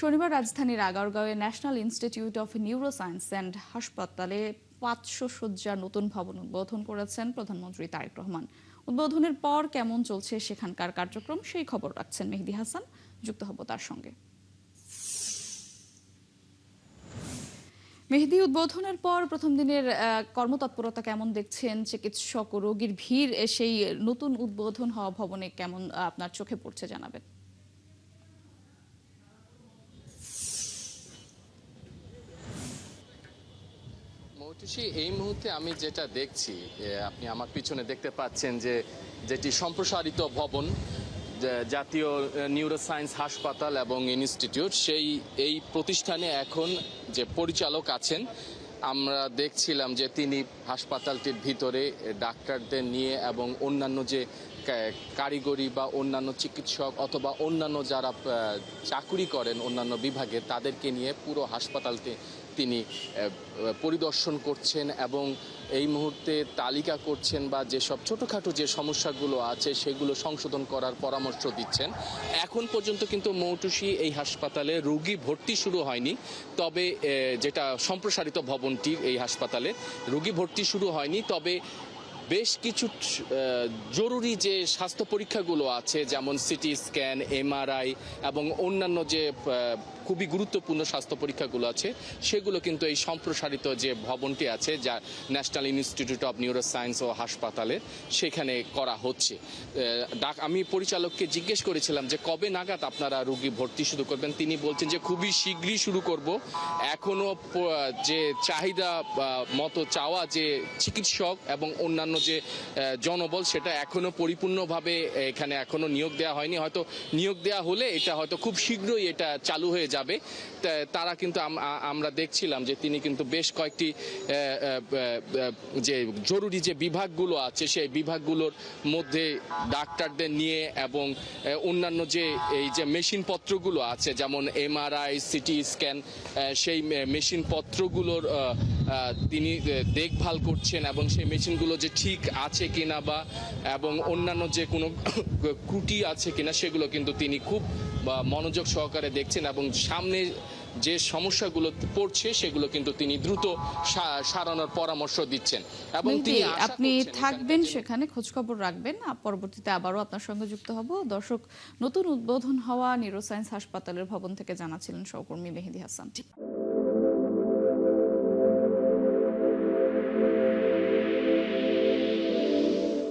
শনিবার রাজধানীর আগারগাঁওয়ে National Institute of Neuroscience and হাসপাতালে ৫০০ শয্যার নতুন ভবন উদ্বোধন করেছেন প্রধানমন্ত্রী তারেক রহমান। উদ্বোধনের পর কেমন চলছে সেখানকার কার্যক্রম সেই খবর রাখছেন মেহেদী হাসান। যুক্ত হব তার সঙ্গে। মেহেদী, উদ্বোধনের পর প্রথম দিনের কর্মতৎপরতা কেমন দেখছেন? চিকিৎসক ও রোগীর ভিড় সেই নতুন উদ্বোধন হওয়া ভবনে কেমন আপনার চোখে পড়ছে জানাবেন। মৌটুসী, এই মুহূর্তে আমি যেটা দেখছি, আপনি আমার পিছনে দেখতে পাচ্ছেন যে যেটি সম্প্রসারিত ভবন, জাতীয় নিউরোসায়েন্স হাসপাতাল এবং ইনস্টিটিউট, এই প্রতিষ্ঠানে এখন যে পরিচালক আছেন, আমরা দেখছিলাম যে তিনি হাসপাতালটির ভিতরে ডাক্তারদের নিয়ে এবং অন্যান্য যে কারিগরি বা অন্যান্য চিকিৎসক অথবা অন্যান্য যারা চাকুরি করেন অন্যান্য বিভাগে, তাদেরকে নিয়ে পুরো হাসপাতালটি তিনি পরিদর্শন করছেন এবং এই মুহূর্তে তালিকা করছেন বা যেসব ছোটোখাটো যে সমস্যাগুলো আছে সেগুলো সংশোধন করার পরামর্শ দিচ্ছেন। এখন পর্যন্ত কিন্তু মৌটুসী এই হাসপাতালে রোগী ভর্তি শুরু হয়নি, তবে যেটা সম্প্রসারিত ভবনটি এই হাসপাতালে রোগী ভর্তি শুরু হয়নি, তবে বেশ কিছু জরুরি যে স্বাস্থ্য পরীক্ষাগুলো আছে, যেমন সিটি স্ক্যান, এমআরআই এবং অন্যান্য যে খুবই গুরুত্বপূর্ণ স্বাস্থ্য পরীক্ষাগুলো আছে, সেগুলো কিন্তু এই সম্প্রসারিত যে ভবনটি আছে, যা ন্যাশনাল ইনস্টিটিউট অফ নিউরোসায়েন্স ও হাসপাতালে, সেখানে করা হচ্ছে। আমি পরিচালককে জিজ্ঞেস করেছিলাম যে কবে নাগাদ আপনারা রোগী ভর্তি শুরু করবেন। তিনি বলছেন যে খুবই শীঘ্রই শুরু করব। এখনও যে চাহিদা মতো চাওয়া যে চিকিৎসক এবং অন্যান্য যে জনবল, সেটা এখনো পরিপূর্ণভাবে এখানে এখনো নিয়োগ দেওয়া হয়নি। হয়তো নিয়োগ দেওয়া হলে এটা হয়তো খুব শীঘ্রই এটা চালু হয়ে যাবে। তারা কিন্তু আমরা দেখছিলাম যে তিনি কিন্তু বেশ কয়েকটি যে জরুরি যে বিভাগগুলো আছে সেই বিভাগগুলোর মধ্যে ডাক্তারদের নিয়ে এবং অন্যান্য যে এই যে মেশিনপত্রগুলো আছে, যেমন এমআরআই, সিটি স্ক্যান, সেই মেশিনপত্রগুলোর তিনি দেখভাল করছেন এবং সেই মেশিনগুলো যে ঠিক আছে কিনা বা এবং অন্যান্য যে কোনো ত্রুটি আছে কিনা সেগুলো কিন্তু তিনি খুব মনোযোগ সহকারে দেখছেন এবং সামনে যে সমস্যাগুলো পড়ছে সেগুলো কিন্তু তিনি দ্রুত সারানোর পরামর্শ দিচ্ছেন। এবং আপনি থাকবেন সেখানে, খোঁজখবর রাখবেন। পরবর্তীতে আবারও আপনার সঙ্গে যুক্ত হব। দর্শক, নতুন উদ্বোধন হওয়া নিউরোসায়েন্স হাসপাতালের ভবন থেকে জানাচ্ছিলেন সহকর্মী মেহেদী হাসান।